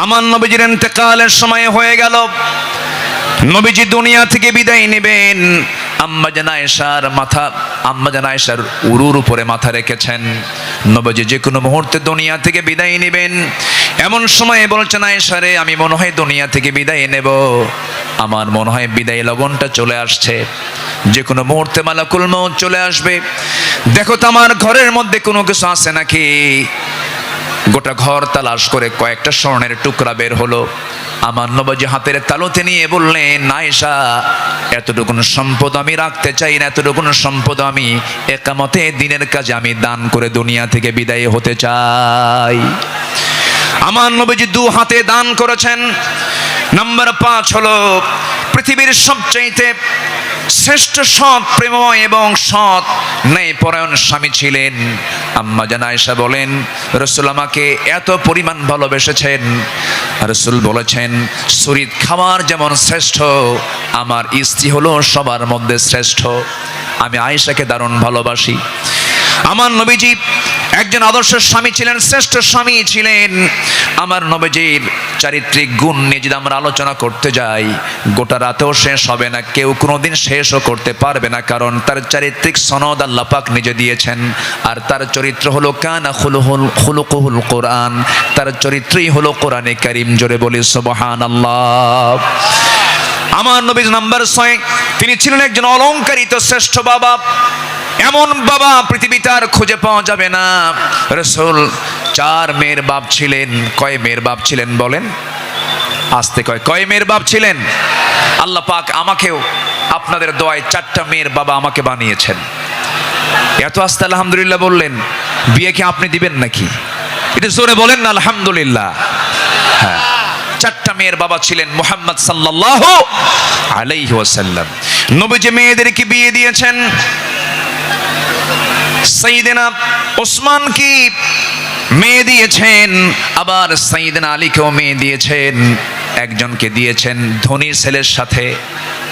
আমার নবীজির ইন্তেকালের সময় হয়ে গেল। নবীজি দুনিয়া থেকে বিদায় নেবেন। আম্মা জান আয়েশার মাথা, আম্মা জান আয়েশার উরুর উপরে মাথা রেখেছেন। নবীজি যে কোনো মুহূর্তে দুনিয়া থেকে বিদায় নেবেন। এমন সময় বলছেন, আয়েশা রে, আমি মনে হয় দুনিয়া থেকে বিদায় নেব, আমার মনে হয় বিদায় লগনটা চলে আসছে, যে কোনো মুহূর্তে মালাকুল মউত চলে আসবে। দেখো তো আমার ঘরের মধ্যে কোনো কিছু আছে নাকি। গোটা ঘর তালাশ করে কয়েকটা স্বর্ণের টুকরা বের হলো। আমার নবীজি হাতের তালুতে নিয়ে বললেন, আয়েশা, এতটুকুন সম্পদ আমি রাখতে চাই না, এতটুকুন সম্পদ আমি একামতে দিনের কাজে আমি দান করে দুনিয়া থেকে বিদায় হতে চাই। আমার নবীজি দু হাতে দান করেছেন। নাম্বার 5 হলো পৃথিবীর সবচাইতে শ্রেষ্ঠ সৎ প্রেমময় এবং সৎ ন্যায়পরায়ণ স্বামী ছিলেন। আম্মা জান আয়েশা বলেন, রাসূল আমাকে এত পরিমাণ ভালোবেসেছেন। রাসূল বলেছেন, শরীর খাবার যেমন শ্রেষ্ঠ, আমার স্ত্রী হলো সবার মধ্যে শ্রেষ্ঠ। আমি আয়েশাকে দারুণ ভালোবাসি। আমার নবীজি একজন আদর্শ স্বামী ছিলেন, শ্রেষ্ঠ স্বামী ছিলেন। আমার নবীজির চারিত্রিক গুণ নিয়ে যদি আমরা আলোচনা করতে যাই, গোটা রাতেও শেষ হবে না, কেউ কোনোদিন শেষও করতে পারবে না, কারণ তার চারিত্রিক সনদ আল্লাহ পাক নিজে দিয়েছেন। আর তার চরিত্র হলো কানা খুলুকুহুল কোরআন, তার চরিত্রই হলো কোরআনে কারীম। জোরে বলি সুবহানাল্লাহ। আমার নবীর নাম্বার 6, তিনি ছিলেন একজন অলংকারিত শ্রেষ্ঠ বাবা। এমন বাবা পৃথিবীতে আর খুঁজে পাওয়া যাবে না। রাসূল 4 মেয়ের বাপ ছিলেন। কয় মেয়ের বাপ ছিলেন বলেন? আস্তে কয় মেয়ের বাপ ছিলেন? আল্লাহ পাক আমাকেও আপনাদের দোয়ায় 4টা মেয়ের বাবা আমাকে বানিয়েছেন। এত আস্তে আলহামদুলিল্লাহ বললেন, বিয়ে কি আপনি দিবেন নাকি? এটা জোরে বলেন না আলহামদুলিল্লাহ। হ্যাঁ, 4টা মেয়ের বাবা ছিলেন মুহাম্মদ সাল্লাল্লাহু আলাইহি ওয়াসাল্লাম। নবীজি মেয়েদেরকে বিয়ে দিয়েছেন। সাইয়েদনা ওসমান কি মেয়ে দিয়েছেন, আবার সাইয়েদনা আলীকেও মেয়ে দিয়েছেন। একজনকে দিয়েছেন ধনী ছেলের সাথে,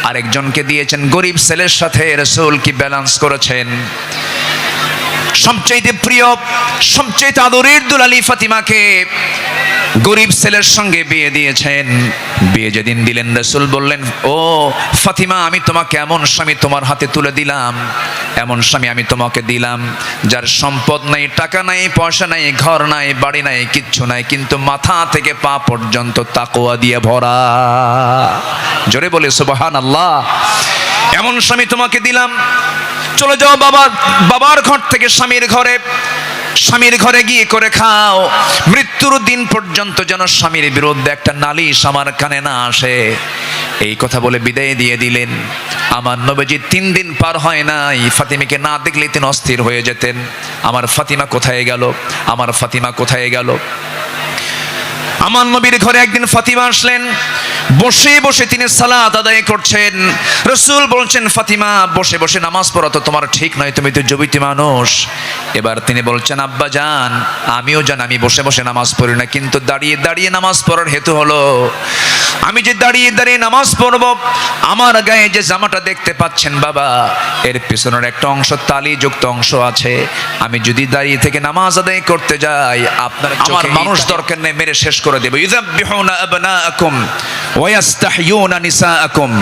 আরেকজনকে দিয়েছেন গরিব ছেলের সাথে। রাসূল কি ব্যালেন্স করেছেন। সবচেয়ে প্রিয়, সবচেয়ে আদরের দুলালি ফাতিমাকে গরিব ছেলের সঙ্গে বিয়ে দিয়েছেন। বিয়ে যেদিন দিলেন, রাসূল বললেন, ও ফাতিমা, আমি তোমাকে এমন স্বামী তোমার হাতে তুলে দিলাম, এমন স্বামী আমি তোমাকে দিলাম, যার সম্পদ নাই, টাকা নাই, পয়সা নাই, ঘর নাই, বাড়ি নাই, কিচ্ছু নাই, কিন্তু মাথা থেকে পা পর্যন্ত তাকওয়া দিয়ে ভরা। জোরে বলে সুবহানাল্লাহ। এমন স্বামী তোমাকে দিলাম। চলে যাও বাবার ঘর থেকে স্বামীর ঘরে, স্বামীর ঘরে গিয়ে করে খাও, মৃত্যুর দিন পর্যন্ত যেন স্বামীর বিরুদ্ধে একটা নালিশ আমার কানে না আসে। এই কথা বলে বিদায় দিয়ে দিলেন। আমার নবীজি 3 দিন পার হয় নাই, ফাতিমাকে না দেখলে তিনি অস্থির হয়ে যেতেন। আমার ফাতিমা কোথায় গেল, আমার ফাতিমা কোথায় গেল। আমার নবীর ঘরে একদিন ফাতিমা আসলেন। বসে বসে তিনি সালাত আদায় করছেন। রাসূল বলছেন, ফাতিমা, বসে বসে নামাজ পড়া তো তোমার ঠিক নয়, তুমি তো যুবতী মানুষ। এবার তিনি বলছেন, আব্বা জান, আমিও জানি আমি বসে বসে নামাজ পড়ি না, কিন্তু দাঁড়িয়ে দাঁড়িয়ে নামাজ পড়ার হেতু হলো, আমি যে দাঁড়িয়ে দাঁড়িয়ে নামাজ পড়ব, আমার গায়ে যে জামাটা দেখতে পাচ্ছেন বাবা, এর পিছনের একটা অংশ তালিযুক্ত অংশ আছে। আমি যদি দাঁড়িয়ে থেকে নামাজ আদায় করতে যাই, আপনার আমার মানুষ দরকার নেই, মেরে শেষ করে দেব। ইযাববিহুনা আবনাআকুম ওয়া ইস্তাহয়ুনা নিসাআকুম।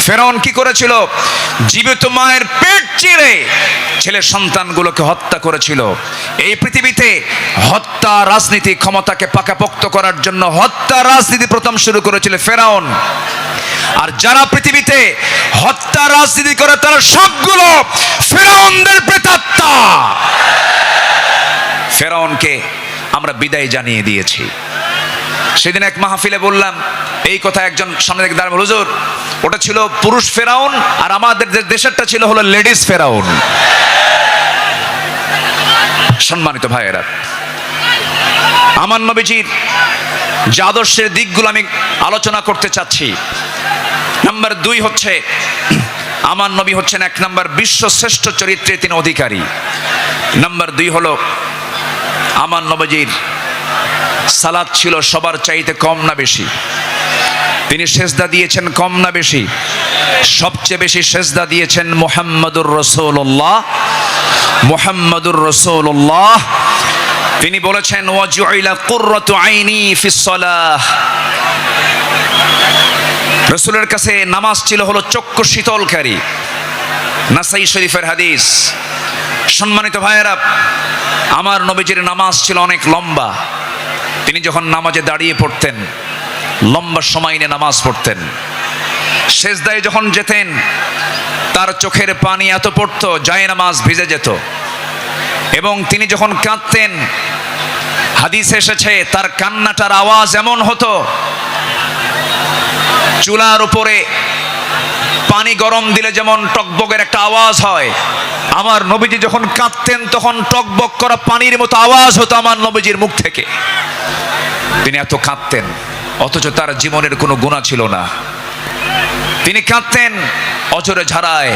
ফেরাউন কি করেছিল? জীবিত মায়ের পেট চিরে ছেলে সন্তানগুলোকে হত্যা করেছিল। এই পৃথিবীতে হত্যা রাজনীতি, ক্ষমতাকে পাকাপোক্ত করার জন্য হত্যা রাজনীতি প্রথম শুরু করেছিল ফেরাউন। আর যারা পৃথিবীতে হত্যা রাজনীতি করে, তারা সবগুলো ফেরাউনদের প্রেতাত্মা। ফেরাউনকে আমরা বিদায় জানিয়ে দিয়েছি। সেদিন এক মাহফিলে বললাম এই কথা, একজন সামনে থেকে দাঁড়ালো, হুজুর, ওটা ছিল পুরুষ ফেরাউন, আর আমাদের দেশেরটা ছিল হলো লেডিস ফেরাউন। সম্মানিত ভাইয়েরা, আমার নবীজির যে আদর্শের দিকগুলো আমি আলোচনা করতে চাচ্ছি। নাম্বার 2 হচ্ছে, আমার নবী হচ্ছেন 1 নম্বর বিশ্ব শ্রেষ্ঠ চরিত্রের তিনি অধিকারী। নাম্বার 2 হলো, আমার নবীজির সালাত ছিল সবার চাইতে কম না বেশি? তিনি সেজদা দিয়েছেন কম না বেশি? সবচেয়ে বেশি সেজদা দিয়েছেন মুহাম্মাদুর রাসূলুল্লাহ। মুহাম্মাদুর রাসূলুল্লাহ তিনি বলেছেন ওয়াজুইলা কুররাতু আইনি ফিস সালাহ, রাসূলের কাছে নামাজ ছিল হলো চক্ষু শীতলকারী। নাসাই শরীফের হাদিস। সম্মানিত ভাইয়েরা, আমার নবীজির নামাজ ছিল অনেক লম্বা। তিনি যখন নামাজে দাঁড়িয়ে পড়তেন লম্বা সময় নিয়ে নামাজ পড়তেন। সেজদায় যখন যেতেন তার চোখের পানি এত পড়তো যায় নামাজ ভিজে যেত। এবং তিনি যখন কাঁদতেন হাদিসে এসেছে তার কান্নাটার আওয়াজ এমন হতো চুলার উপরে পানি গরম দিলে যেমন টকবকের একটা আওয়াজ হয়, আমার নবীজি যখন কাঁদতেন তখন টকবক করা পানির মতো আওয়াজ হতো আমার নবীজির মুখ থেকে। তিনি এত কাঁদতেন অথচ তার জীবনের কোনো গুনাহ ছিল না। তিনি কাঁদতেন অঝরে ঝাড়ায়,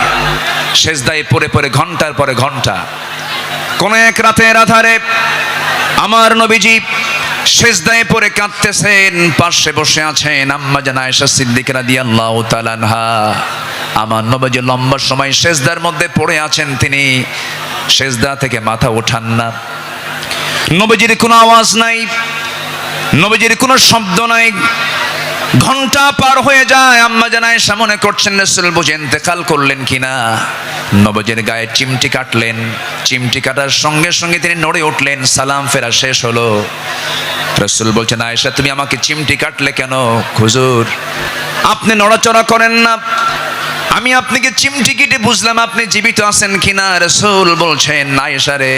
সেজদায় পড়ে পড়ে ঘন্টার পরে ঘন্টা। কোন এক রাতের আধারে আমার নবীজি সেজদায় পড়ে কাঁদতেছেন, পাশে বসে আছেন আম্মা জান আয়েশা সিদ্দিকা রাদিয়াল্লাহু তাআলা আনহা। আমার নবীজি লম্বা সময় সেজদার মধ্যে পড়ে আছেন, তিনি সেজদা থেকে মাথা ওঠান না। নবীজির কোনো আওয়াজ নাই, নবীজির কোনো শব্দ নাই। ঘন্টা পার হয়ে যায়, আম্মা জান আয়েশা মনে করছেন রাসূল বুঝি ইন্তেকাল করলেন কিনা। নবীজির গায়ে চিমটি কাটলেন, চিমটি কাটার সঙ্গে সঙ্গে তিনি নড়ে উঠলেন। সালাম ফেরা শেষ হলো, রাসূল বলছেন আয়েশা তুমি আমাকে চিমটি কাটলে কেন? হুজুর আপনি নড়াচড়া করেন না, আমি আপনাকে চিমটি কেটে বুঝলাম আপনি জীবিত আছেন কিনা। রাসূল বলছেন আয়েশা রে,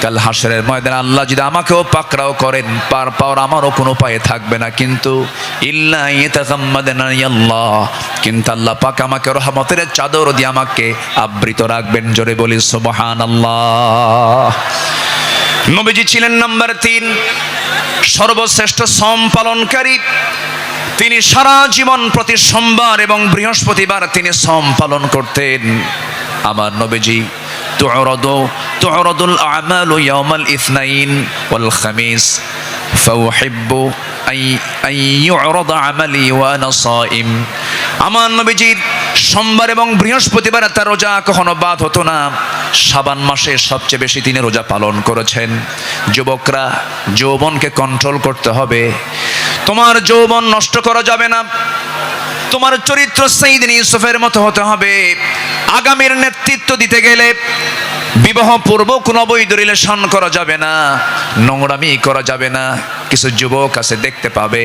কাল হাসরের ময়দানে আল্লাহ যদি আমাকেও পাকড়াও করেন পার পাওয়ার আমারও কোনো উপায় থাকবে না, কিন্তু ইল্লা ইয়াতাগাম্মাদানি আল্লাহ, কিন্তু আল্লাহ পাক আমাকে রহমতের চাদর দিয়ে আমাকে আবৃত রাখবেন। জোরে বলি সুবহানাল্লাহ। নবীজি ছিলেন নাম্বার 3 সর্বশ্রেষ্ঠ সম পালনকারী। তিনি সারা জীবন প্রতি সোমবার এবং বৃহস্পতিবার তিনি সম পালন করতেন। আমার নবীজি তু'রাদুল আমালু ইয়াউমাল ইসনাইন ওয়াল খামিস ফাউহিব্বু আন ইউ'রাদা আমালি ওয়া আনা সাইম। আমার নবীজির সোমবার এবং বৃহস্পতিবার তার রোজা কখনো বাদ হতো না। শাবান মাসে সবচেয়ে বেশি তিনি রোজা পালন করেছেন। যুবকরা যৌবনকে কন্ট্রোল করতে হবে, তোমার যৌবন নষ্ট করা যাবে না। তোমার চরিত্র সাইয়েদনা ইউসুফের মতো হতে হবে। আগামীর নেতৃত্ব দিতে গেলে বিবাহ পূর্ব কোনো অবৈধ রিলেশন করা যাবে না, নোংরামি করা যাবে না। কিছু যুবক আছে দেখতে পাবে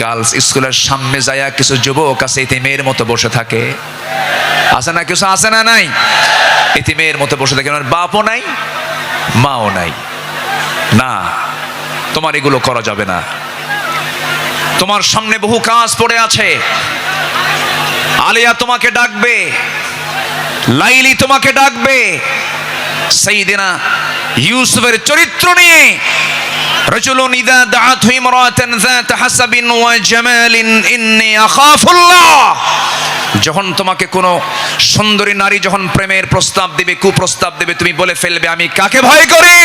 গার্লস স্কুলের সামনে যায় কিছু যুবক আছে ইতিমের মতো বসে থাকে, আছে না? কিছু আছে না? নাই, ইতিমের মতো বসে থাকে, বাপও নাই মাও নাই। না, তোমার এগুলো করা যাবে না। তোমার সামনে বহু কাজ পড়ে আছে। আলিয়া তোমাকে ডাকবে, লাইলি তোমাকে ডাকবে। সাইয়েদনা ইউসুফের চরিত্র নিয়ে রাজুলুন ইযা দাআতহু ইমরাতান যাত হাসাবিন ওয়া জামালিন ইন্নী আখাফুল্লাহ। যখন তোমাকে কোনো সুন্দরী নারী যখন প্রেমের প্রস্তাব দিবে, কুপ্রস্তাব দিবে, তুমি বলে ফেলবে আমি কাকে ভয় করি?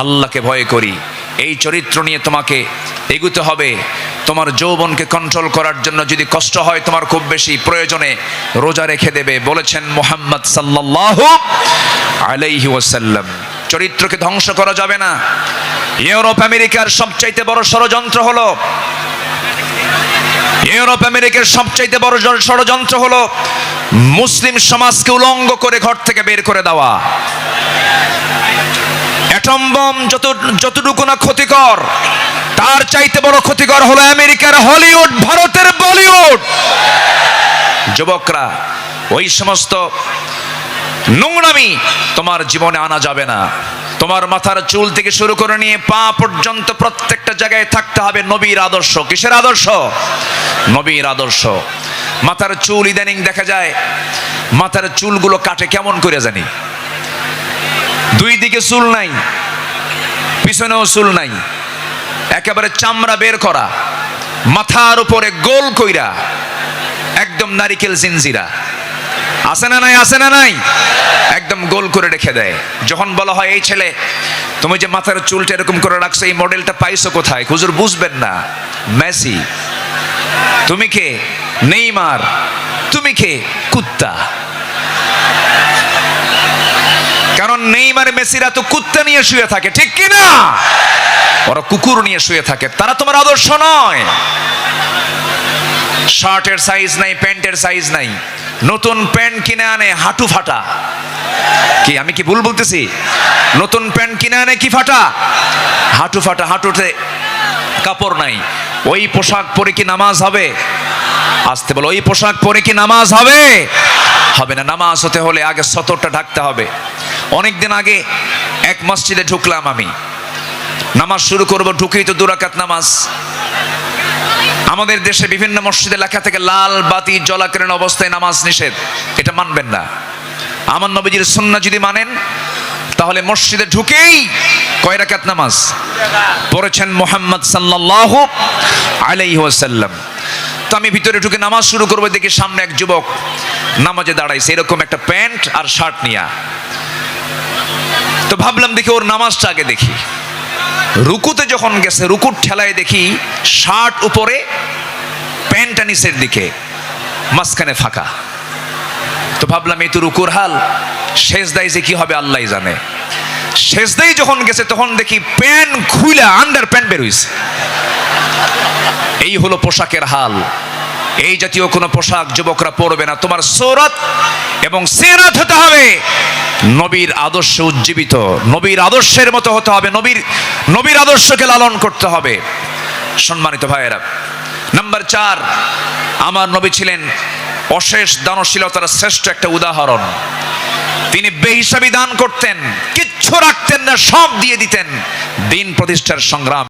আল্লাহকে ভয় করি। এই চরিত্র নিয়ে তোমাকে এগুতে হবে। তোমার যৌবনকে কন্ট্রোল করার জন্য যদি কষ্ট হয় তোমার খুব বেশি, প্রয়োজনে রোজা রেখে দেবে। বলেছেন মুহাম্মদ সাল্লাল্লাহু আলাইহি ওয়াসাল্লাম, চরিত্রকে ধ্বংস করা যাবে না। ইউরোপ আমেরিকার সবচাইতে বড় ষড়যন্ত্র হলো, ইউরোপ আমেরিকার সবচাইতে বড় ষড়যন্ত্র হলো মুসলিম সমাজকে উলঙ্গ করে ঘর থেকে বের করে দেওয়া। অ্যাটম বম যতটুকু না ক্ষতিকর, তার চাইতে বড় ক্ষতিকর হলো আমেরিকার হলিউড, ভারতের বলিউড। যুবকরা, ওই সমস্ত নোংরামি তোমার জীবনে আনা যাবে না। তোমার মাথার চুল থেকে শুরু করে নিয়ে পা পর্যন্ত প্রত্যেকটা জায়গায় থাকতে হবে নবীর আদর্শ। কিসের আদর্শ? নবীর আদর্শ। মাথার চুল ইদানিং দেখা যায় মাথার চুলগুলো কাটে কেমন করে জানি, দুই দিকে চুল নাই, পিছনেও চুল নাই, একেবারে চামড়া বের করা, মাথার উপরে গোল কইরা একদম নারিকেল জিনজিরা। আছে না নাই? আছে না নাই? একদম গোল করে রেখে দেয়। যখন বলা হয় এই ছেলে তুমি যে মাথার চুলটা এরকম করে রাখছো, এই মডেলটা পাইছো কোথায়? হুজুর বুঝবেন না। মেসি তুমি কে? নেইমার তুমি কে? কুত্তা। কারণ নেইমার মেসিরা তো কুত্তা নিয়ে শুয়ে থাকে, ঠিক কি না? ওরা কুকুর নিয়ে শুয়ে থাকে, তারা তোমার আদর্শ নয়। শার্টের সাইজ নাই, প্যান্টের সাইজ নাই, নতুন প্যান্ট কিনে আনে হাঁটু ফাটা। কি আমি কি ভুল বলতেছি? নতুন প্যান্ট কিনে আনে কি ফাটা? হাঁটু ফাটা, হাঁটুতে কাপড় নাই। ওই পোশাক পরে কি নামাজ হবে? আসতে বলো, ওই পোশাক পরে কি নামাজ হবে? হবে না। নামাজ হতে হলে আগে সতরটা ঢাকতে হবে। অনেকদিন আগে এক মসজিদে ঢুকলাম আমি, নামাজ শুরু করব, ঢুকেই তো 2 রাকাত নামাজ। আমাদের দেশে বিভিন্ন মসজিদে লেখা থেকে লাল বাতি জ্বলাকালীন অবস্থায় নামাজ নিষেধ, এটা মানবেন না। আমার নবীজির সুন্নাহ যদি মানেন তাহলে মসজিদে ঢুকেই কয় রাকাত নামাজ পড়েছেন মুহাম্মদ সাল্লাল্লাহু আলাইহি ওয়াসাল্লাম। তো আমি ভিতরে ঢুকে নামাজ শুরু করবো, দেখি সামনে এক যুবক নামাজে দাঁড়াইছে, এরকম একটা প্যান্ট আর শার্ট নিয়া। তো ভাবলাম দেখি ওর নামাজটা আগে দেখি। রুকুতে যখন গেছে, রুকুর ঠেলায় দেখি শার্ট উপরে, প্যান্টটা নিচের দিকে, মাঝখানে ফাঁকা। তো ভাবলাম এই তো রুকুর হাল, সেজদায় যে কি হবে আল্লাহ জানে। সেজদায় যখন গেছে তখন দেখি প্যান্ট খুইলা আন্ডার প্যান্ট বের হইছে। এই হলো পোশাকের হাল। এই জাতীয় কোনো পোশাক যুবকরা পরবে না। তোমার সূরত এবং সিরাত হতে হবে নবীর আদর্শ উজ্জীবিত, নবীর আদর্শের মতো হতে হবে, নবীর আদর্শকে লালন করতে হবে। সম্মানিত ভাইয়েরা, নাম্বার 4, আমার নবী ছিলেন অশেষ দানশীলতার শ্রেষ্ঠ একটা উদাহরণ। তিনি বেহিসাবি দান করতেন, কিচ্ছু রাখতেন না, সব দিয়ে দিতেন দিন প্রতিষ্ঠার সংগ্রাম